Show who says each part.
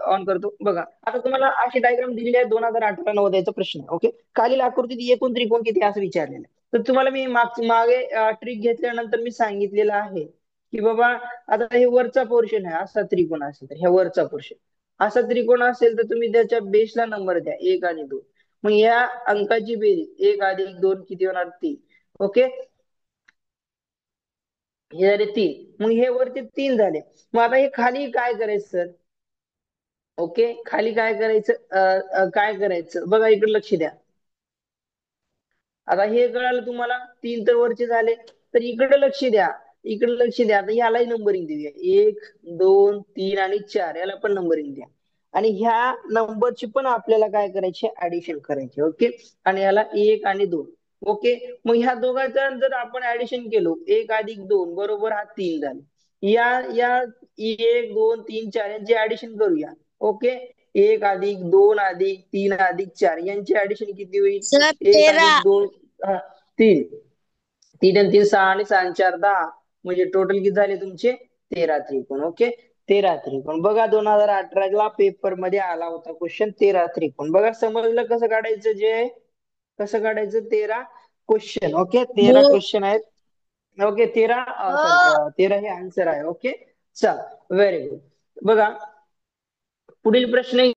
Speaker 1: On करतो. बघा आता तुम्हाला अशी डायग्राम दिलेली आहे 2018 नवोदयाचा प्रश्न आहे. ओके, खालील आकृतीत एकूण त्रिकोण किती असं विचारलेलं आहे. तर तुम्हाला मी मागे ट्रिक घेतल्यानंतर मी सांगितलेलं आहे की बाबा आता हे वरचा पोर्शन आहे, असा त्रिकोण असेल तर ह्या वरचा पोर्शन असा त्रिकोण असेल तर तुम्ही त्याच्या बेसला नंबर द्या 1 आणि 2. मग या अंकाची बेरीज 1 अधिक 2 किती होणार 3. ओके, हे झाले 3. मग हे वरती 3 झाले. मग आता हे खाली काय करायचं सर? ओके, खाली काय करायचं? काय करायचं बघा, इकडे लक्ष द्या. आता हे कळालं तुम्हाला, 3 तर वरचे झाले. तर इकडे लक्ष द्या, इकडे लक्ष द्या. आता यालाही नंबरिंग देऊया, 1 2 3 आणि 4 याला पण नंबरिंग द्या. आणि ह्या नंबरची पण आपल्याला काय करायचे? ऍडिशन करायचे. ओके, आणि याला 1 आणि 2. ओके, मग ह्या दोघांचं जर आपण ऍडिशन केलो, 1 अधिक 2 बरोबर हा 3 झाले. या या 1 2 3 4 यांची ऍडिशन करूया. ओके, 1 अधिक 2 अधिक 3 अधिक 4 यांची ऍडिशन किती होईल?
Speaker 2: सर
Speaker 1: 1
Speaker 2: 13.
Speaker 1: अधिक 2 3. 3 आणि 3 6 आणि 6 आणि 4 10. म्हणजे टोटल किती झाले तुमचे? 13 त्रिकोण. ओके, 13 त्रिकोण. बघा 2018 पेपर मध्ये आला होता क्वेश्चन 13 त्रिकोण. बघा समजलं कसं काढायचं? जे कसं काढायचं 13 क्वेश्चन. ओके, 13
Speaker 2: हो.
Speaker 1: क्वेश्चन आहेत. ओके, 13 सॉरी
Speaker 2: हो.
Speaker 1: 13 हे आन्सर आहे. ओके, चल व्हेरी गुड. बघा पुढील प्रश्न